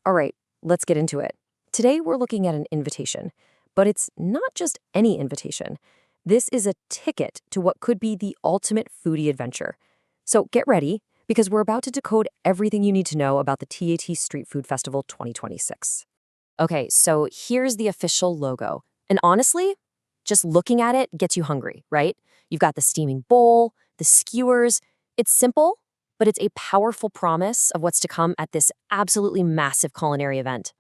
All right, let's get into it. Today we're looking at an invitation, but it's not just any invitation. This is a ticket to what could be the ultimate foodie adventure. So get ready, because we're about to decode everything you need to know about the TAT Street Food Festival 2026. Okay, so here's the official logo. And honestly, just looking at it gets you hungry, right? You've got the steaming bowl, the skewers. It's simple, but it's a powerful promise of what's to come at this absolutely massive culinary event.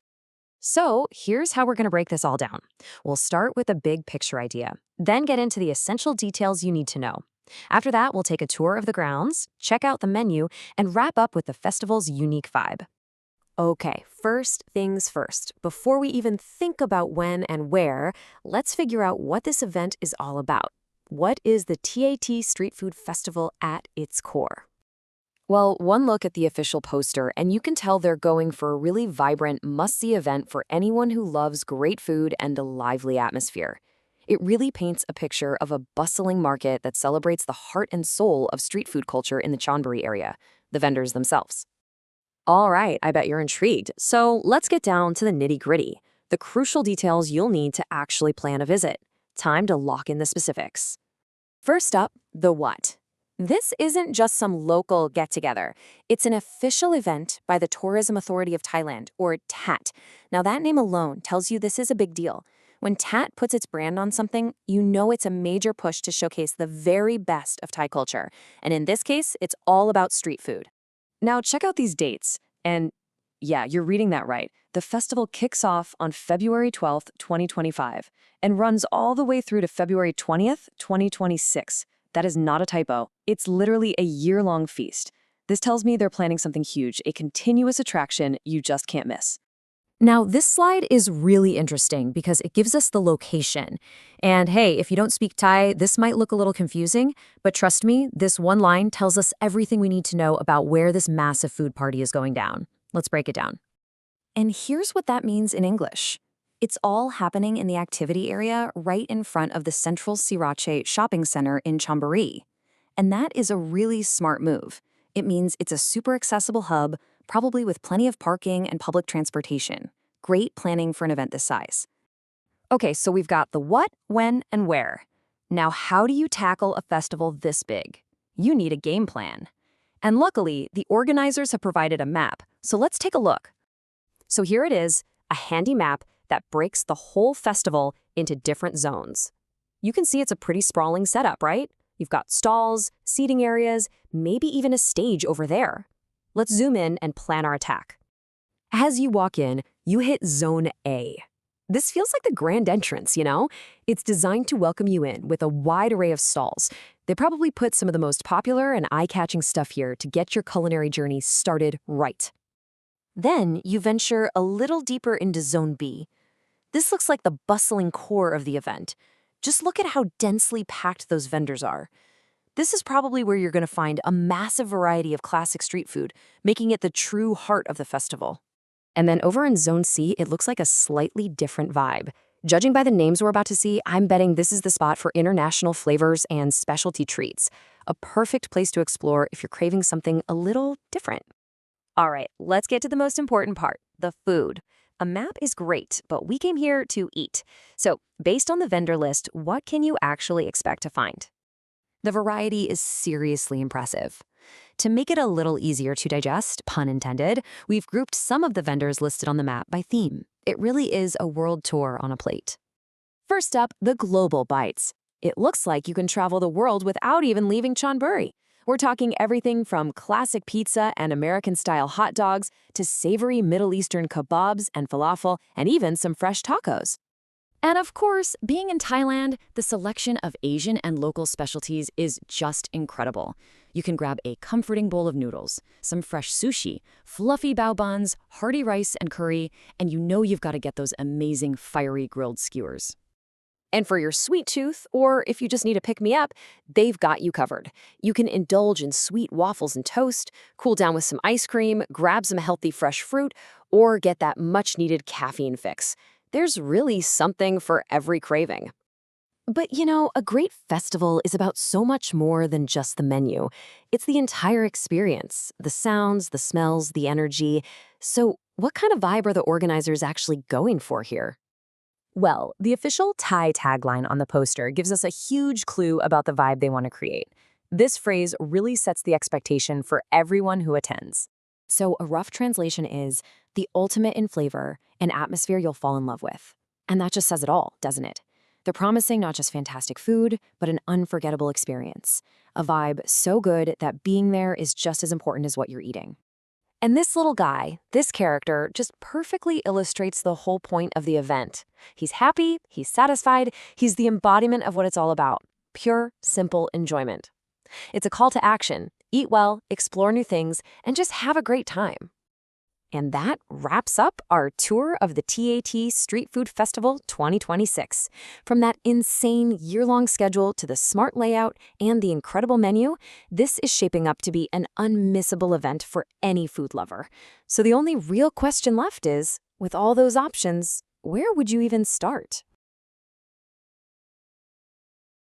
So here's how we're going to break this all down. We'll start with a big picture idea, then get into the essential details you need to know. After that, we'll take a tour of the grounds, check out the menu, and wrap up with the festival's unique vibe. Okay, first things first. Before we even think about when and where, let's figure out what this event is all about. What is the TAT Street Food Festival at its core? Well, one look at the official poster, and you can tell they're going for a really vibrant, must-see event for anyone who loves great food and a lively atmosphere. It really paints a picture of a bustling market that celebrates the heart and soul of street food culture in the Chonburi area, the vendors themselves. All right, I bet you're intrigued. So let's get down to the nitty-gritty, the crucial details you'll need to actually plan a visit. Time to lock in the specifics. First up, the what. This isn't just some local get-together. It's an official event by the Tourism Authority of Thailand, or TAT. Now, that name alone tells you this is a big deal. When TAT puts its brand on something, you know it's a major push to showcase the very best of Thai culture. And in this case, it's all about street food. Now, check out these dates. And yeah, you're reading that right. The festival kicks off on February 12th, 2025, and runs all the way through to February 20th, 2026. That is not a typo. It's literally a year-long feast. This tells me they're planning something huge, a continuous attraction you just can't miss. Now, this slide is really interesting because it gives us the location. And hey, if you don't speak Thai, this might look a little confusing, but trust me, this one line tells us everything we need to know about where this massive food party is going down. Let's break it down. And here's what that means in English. It's all happening in the activity area right in front of the Central Sriracha shopping center in Chonburi. And that is a really smart move. It means it's a super accessible hub, probably with plenty of parking and public transportation. Great planning for an event this size. Okay, so we've got the what, when, and where. Now, how do you tackle a festival this big? You need a game plan. And luckily, the organizers have provided a map, so let's take a look. So here it is, a handy map that breaks the whole festival into different zones. You can see it's a pretty sprawling setup, right? You've got stalls, seating areas, maybe even a stage over there. Let's zoom in and plan our attack. As you walk in, you hit Zone A. This feels like the grand entrance, you know? It's designed to welcome you in with a wide array of stalls. They probably put some of the most popular and eye-catching stuff here to get your culinary journey started right. Then you venture a little deeper into Zone B. This looks like the bustling core of the event. Just look at how densely packed those vendors are. This is probably where you're going to find a massive variety of classic street food, making it the true heart of the festival. And then over in Zone C, it looks like a slightly different vibe. Judging by the names we're about to see, I'm betting this is the spot for international flavors and specialty treats. A perfect place to explore if you're craving something a little different. All right, let's get to the most important part, the food. A map is great, but we came here to eat. So, based on the vendor list, what can you actually expect to find? The variety is seriously impressive. To make it a little easier to digest, pun intended, we've grouped some of the vendors listed on the map by theme. It really is a world tour on a plate. First up, the global bites. It looks like you can travel the world without even leaving Chonburi. We're talking everything from classic pizza and American-style hot dogs to savory Middle Eastern kebabs and falafel, and even some fresh tacos. And of course, being in Thailand, the selection of Asian and local specialties is just incredible. You can grab a comforting bowl of noodles, some fresh sushi, fluffy bao buns, hearty rice and curry, and you know you've got to get those amazing fiery grilled skewers. And for your sweet tooth, or if you just need a pick-me-up, they've got you covered. You can indulge in sweet waffles and toast, cool down with some ice cream, grab some healthy fresh fruit, or get that much-needed caffeine fix. There's really something for every craving. But you know, a great festival is about so much more than just the menu. It's the entire experience, the sounds, the smells, the energy. So What kind of vibe are the organizers actually going for here? Well, the official Thai tagline on the poster gives us a huge clue about the vibe they want to create. This phrase really sets the expectation for everyone who attends. So, a rough translation is the ultimate in flavor, an atmosphere you'll fall in love with. And that just says it all, doesn't it? They're promising not just fantastic food, but an unforgettable experience. A vibe so good that being there is just as important as what you're eating. And this little guy, this character, just perfectly illustrates the whole point of the event. He's happy, he's satisfied, he's the embodiment of what it's all about. Pure, simple enjoyment. It's a call to action. Eat well, explore new things, and just have a great time. And that wraps up our tour of the TAT Street Food Festival 2026. From that insane year-long schedule to the smart layout and the incredible menu, this is shaping up to be an unmissable event for any food lover. So the only real question left is, with all those options, where would you even start?